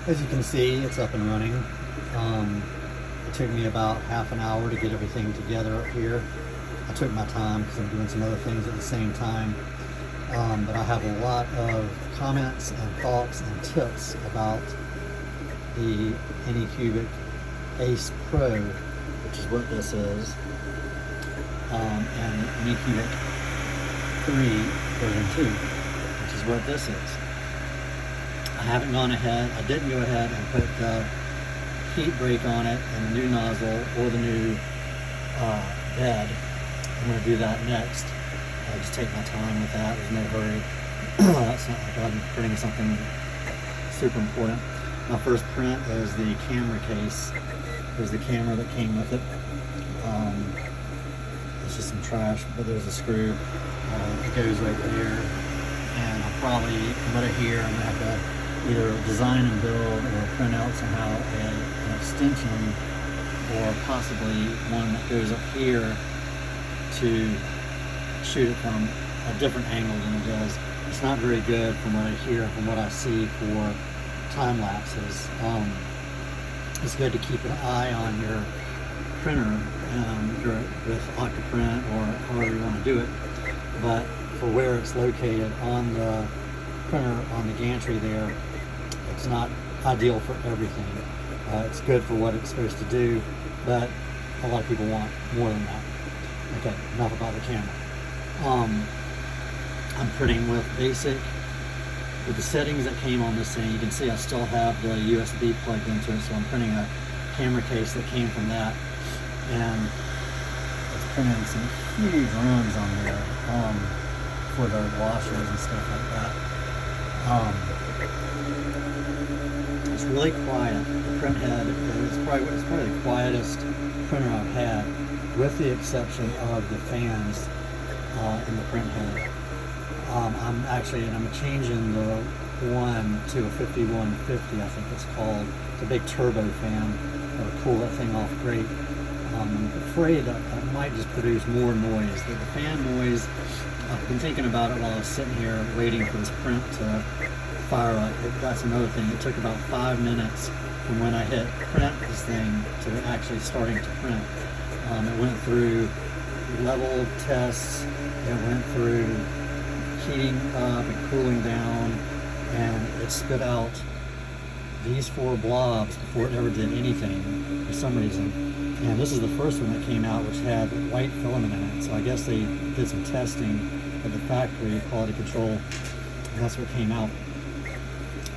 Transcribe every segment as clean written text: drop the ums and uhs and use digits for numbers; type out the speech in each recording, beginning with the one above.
As you can see, it's up and running. It took me about half an hour to get everything together up here. I took my time because I'm doing some other things at the same time. But I have a lot of comments and thoughts and tips about the Anycubic Ace Pro, which is what this is, and Anycubic 3 version 2, which is what this is. I haven't gone ahead, I didn't go ahead and put the heat brake on it and the new nozzle or the new bed. I'm going to do that next. I just take my time with that, there's no hurry. It's not like I'm printing something super important. My first print is the camera case. There's the camera that came with it. It's just some trash, but there's a screw. It goes right there. And I'll probably, from what I hear, I'm going to have to either design and build or print out somehow an extension, or possibly one that goes up here to shoot it from a different angle than it does. It's not very good from what I hear, from what I see for time lapses. It's good to keep an eye on your printer with Octoprint or however you want to do it, but for where it's located on the printer, on the gantry there, it's not ideal for everything. It's good for what it's supposed to do, but a lot of people want more than that. Okay, enough about the camera. I'm printing with basic. With the settings that came on this thing, you can see I still have the USB plugged into it, so I'm printing a camera case that came from that, and it's printing some huge runs on there for the washers and stuff like that. It's really quiet. The print head is probably the quietest printer I've had, with the exception of the fans in the print head. I'm changing the one to a 5150, I think it's called. It's a big turbo fan that will cool that thing off great. I'm afraid that it might just produce more noise. The fan noise, I've been thinking about it while I was sitting here waiting for this print to fire up. That's another thing. It took about 5 minutes from when I hit print this thing to actually starting to print. It went through level tests, it went through heating up and cooling down, and it spit out these 4 blobs before it ever did anything for some reason. And this is the first one that came out, which had white filament in it. So I guess they did some testing at the factory, quality control, and that's what came out.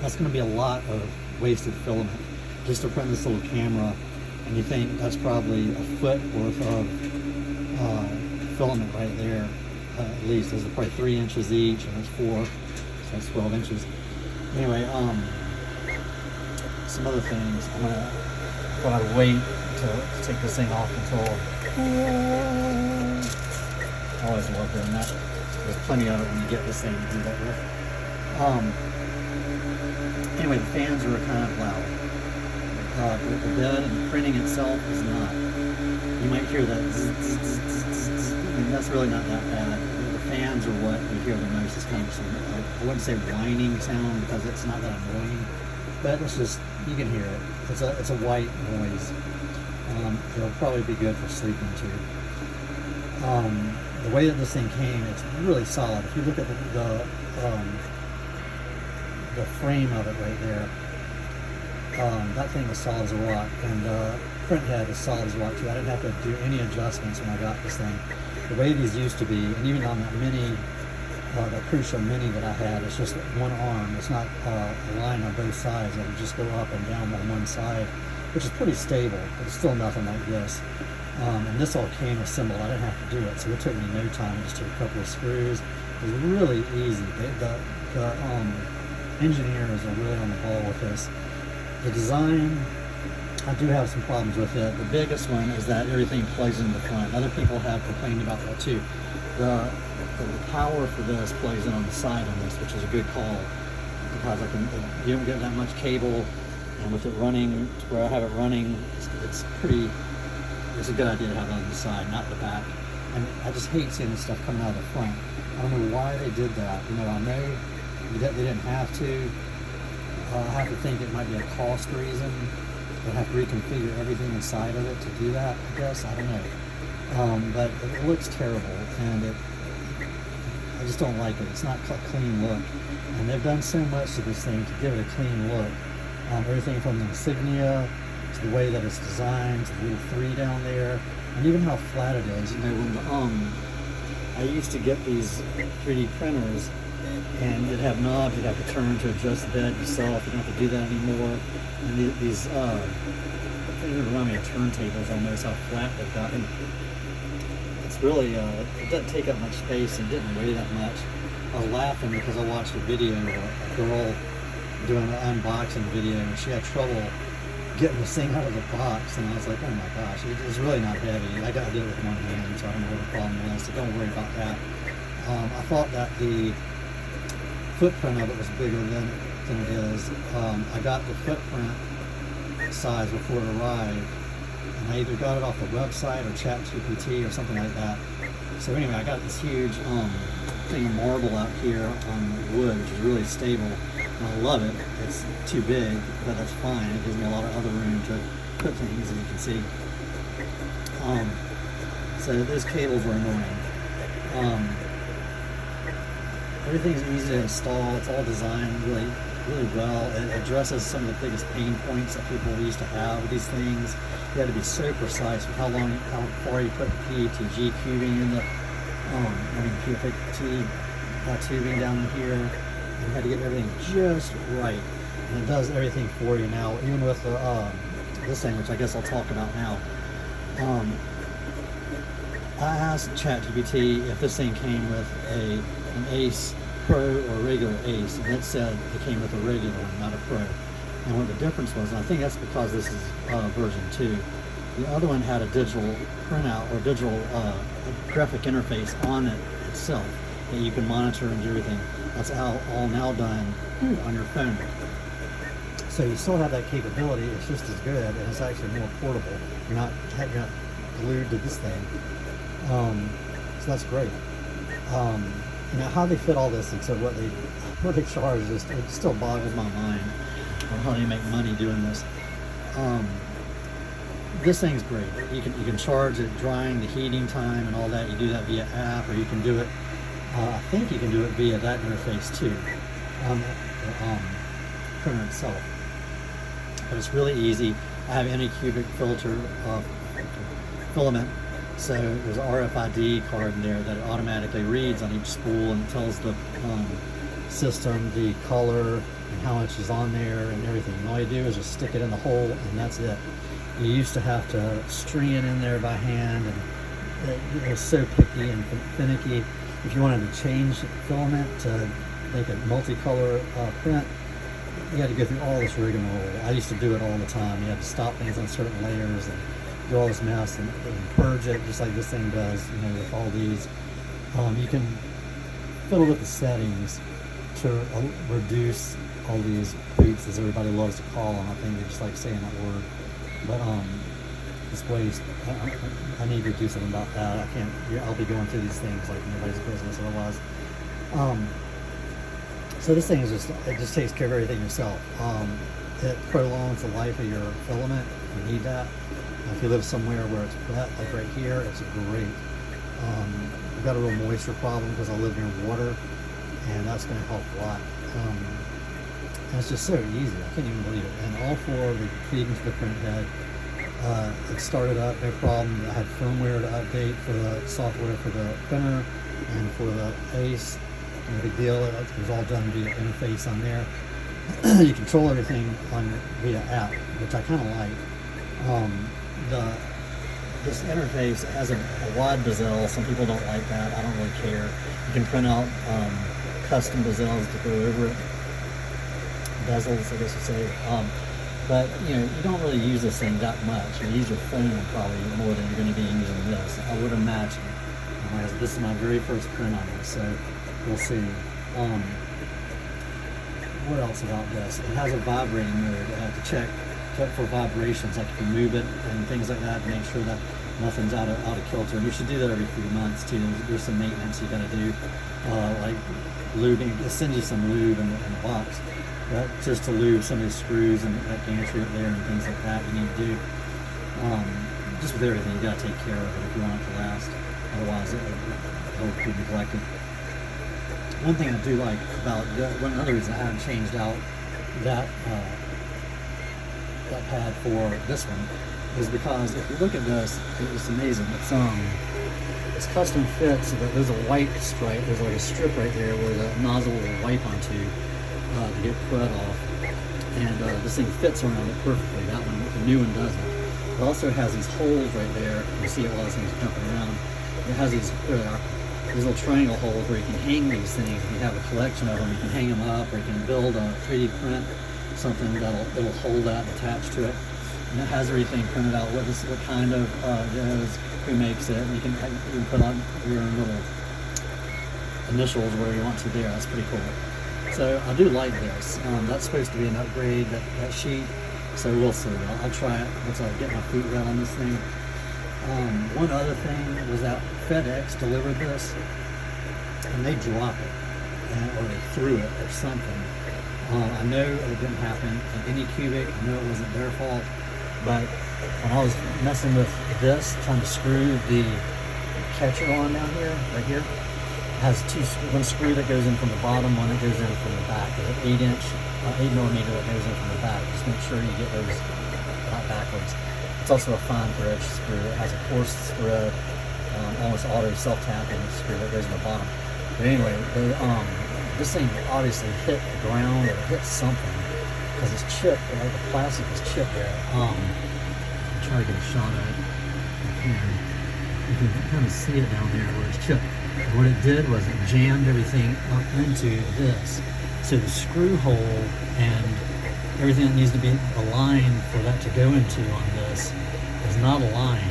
That's going to be a lot of wasted filament just to print this little camera, and you think that's probably a foot worth of filament right there. At least there's probably 3 inches each, and there's 4, so that's 12 inches. Anyway, some other things. I'm gonna wait to take this thing off until. I always love doing that. There's plenty of it when you get this thing to do that with. Anyway, the fans are kind of loud. The bed and the printing itself is not. You might hear that zzz, zzz, zzz, zzz, zzz. I mean, that's really not that bad. The fans are what you hear the most. It's kind of some, I wouldn't say whining sound because it's not that annoying, but it's just, you can hear it. It's a white noise. It'll probably be good for sleeping too. The way that this thing came, it's really solid. If you look at the frame of it right there, that thing is solid as a rock, and the print head is solid as a rock too. I didn't have to do any adjustments when I got this thing. The way these used to be, and even on that mini, the Crucial Mini that I had, it's just one arm. It's not a line on both sides. It would just go up and down on one side, which is pretty stable, but it's still nothing like this. And this all came assembled. I didn't have to do it, so it took me no time. I just took a couple of screws. It was really easy. The engineers are really on the ball with this. The design, I do have some problems with it. The biggest one is that everything plugs in the front. Other people have complained about that too. The power for this plugs in on the side on this, which is a good call, because you don't get that much cable, and with it running to where I have it running, it's a good idea to have it on the side, not the back. And I just hate seeing this stuff coming out of the front. I don't know why they did that. You know, I know they didn't have to. I have to think it might be a cost reason. I'd have to reconfigure everything inside of it to do that, I guess. I don't know. But it looks terrible, and I just don't like it. It's not a clean look. And they've done so much to this thing to give it a clean look. Everything from the insignia to the way that it's designed, to the little 3 down there, and even how flat it is. You know, when I used to get these 3D printers, and you'd have knobs you'd have to turn to adjust the bed yourself. You don't have to do that anymore. And these they remind me of turntables almost, how flat they've gotten. It's really, it doesn't take up much space and didn't weigh that much. I was laughing because I watched a video of a girl doing an unboxing video, and she had trouble getting this thing out of the box, and I was like, oh my gosh, it's really not heavy. I got to do it with one hand, so I don't know what the problem was, so don't worry about that. I thought that the footprint of it was bigger than it is. I got the footprint size before it arrived, and I either got it off the website or ChatGPT or something like that. So anyway, I got this huge thing of marble out here on wood, which is really stable. And I love it. It's too big, but that's fine. It gives me a lot of other room to put things, as you can see. So those cables are annoying. Everything's easy to install. It's all designed really, really well. It addresses some of the biggest pain points that people used to have with these things. You had to be so precise with how far you put the PETG cubing in the, PFT tubing down in here. You had to get everything just right, and it does everything for you now. Even with the this thing, which I guess I'll talk about now. I asked ChatGPT if this thing came with an Ace Pro or regular Ace, and it said it came with a regular one, not a Pro. And what the difference was, and I think that's because this is version 2. The other one had a digital printout or digital graphic interface on it itself that you can monitor and do everything. That's all now done on your phone. So you still have that capability. It's just as good, and it's actually more portable. You're not glued to this thing. So that's great. How they fit all this into what they charge, it still boggles my mind on how they make money doing this. This thing's great. You can charge it, drying, the heating time, and all that. You do that via app, or you can do it. I think you can do it via that interface too, the printer itself. But it's really easy. I have Anycubic filament. So there's an RFID card in there that it automatically reads on each spool, and it tells the system the color and how much is on there and everything. And all you do is just stick it in the hole, and that's it. You used to have to string it in there by hand, and it was so picky and finicky. If you wanted to change filament to make a multicolor print, you had to go through all this rigmarole. I used to do it all the time. You had to stop things on certain layers and do all this mess and purge it just like this thing does, with all these. You can fiddle with the settings to reduce all these creeps, as everybody loves to call them. I think they just like saying that word. But this waste, I need to do something about that. I can't, I'll be going through these things like nobody's business otherwise. So this thing is it just takes care of everything yourself. It prolongs the life of your filament. You need that. If you live somewhere where it's wet, like right here, it's great. I've got a real moisture problem because I live near water, and that's going to help a lot. And it's just so easy. I can't even believe it. And all 4 of the feed into the print head. It started up, no problem. I had firmware to update for the software for the printer and for the Ace. No big deal. It was all done via interface on there. You control everything via app, which I kind of like. This interface has a wide bezel. Some people don't like that. I don't really care. You can print out custom bezels to go over it. Bezels, I guess you say. But you don't really use this thing that much. You use your phone probably more than you're going to be using this, I would imagine. This is my very first print on it, so we'll see. What else about this? It has a vibrating mode. I have to check for vibrations, like if you move it and things like that, to make sure that nothing's out of kilter. And you should do that every few months too. There's some maintenance you got to do, like lubing. It sends you some lube in the box. just to lube some of these screws and that gantry up there and things like that you need to do. Just with everything, you got to take care of it if you want it to last. Otherwise, it'll be neglected. One thing I do like about one other reason I haven't changed out that that pad for this one is because if you look at this, it's amazing. It's custom fit so that there's a white stripe. There's like a strip right there where the nozzle will wipe onto to get crud off, and this thing fits around it perfectly. That one, the new one doesn't. It also has these holes right there. You see it while this thing's jumping around. It has these little triangle holes where you can hang these things. If you have a collection of them, you can hang them up, or you can build a 3D print something it'll hold that attached to it. And it has everything printed out. What kind of who makes it. And you can put on your own little initials where you want to there. That's pretty cool. So I do like this. That's supposed to be an upgrade, that sheet. So we'll see. I'll try it once I get my feet wet on this thing. One other thing was that FedEx delivered this, and they dropped it, or they threw it, or something. I know it didn't happen at Anycubic. I know it wasn't their fault, but when I was messing with this, trying to screw the catcher on down here, right here, it has one screw that goes in from the bottom, one that goes in from the back. There's an 8 millimeter that goes in from the back. Just make sure you get those not backwards. It's also a fine thread screw. It has a coarse thread, almost auto self-tapping screw that goes in the bottom. But anyway, this thing obviously hit the ground or hit something because it's chipped, like the plastic is chipped there. I'll try to get a shot at it. You can kind of see it down there where it's chipped. What it did was it jammed everything up into this. So the screw hole and everything that needs to be aligned for that to go into on this is not aligned.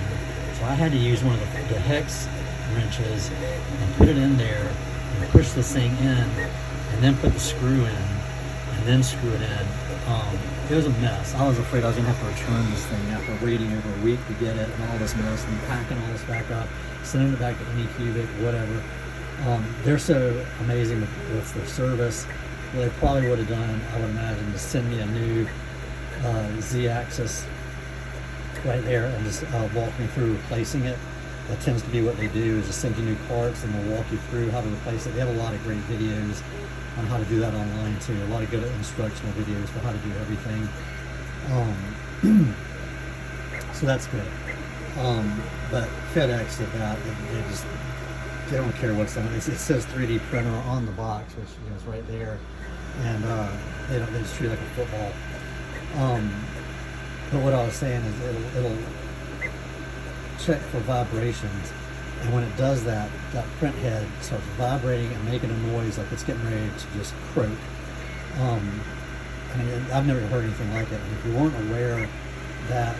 So I had to use one of the hex wrenches and put it in there and push this thing in and then put the screw in and then screw it in. It was a mess. I was afraid I was going to have to return this thing after waiting over a week to get it and all this mess and packing all this back up, sending it back to Anycubic, whatever. They're so amazing with their service. Well, they probably would have done, I would imagine, to send me a new Z-axis right there and just walk me through replacing it. That tends to be what they do, is just send you new parts and they'll walk you through how to replace it. They have a lot of great videos on how to do that online too. A lot of good instructional videos for how to do everything. So that's good. But FedEx did that. They don't care what's on it. It says 3D printer on the box, which is right there, and they just treat it like a football. But what I was saying is it'll check for vibrations, and when it does that, that print head starts vibrating and making a noise like it's getting ready to just croak. I mean, I've never heard anything like it. And if you weren't aware that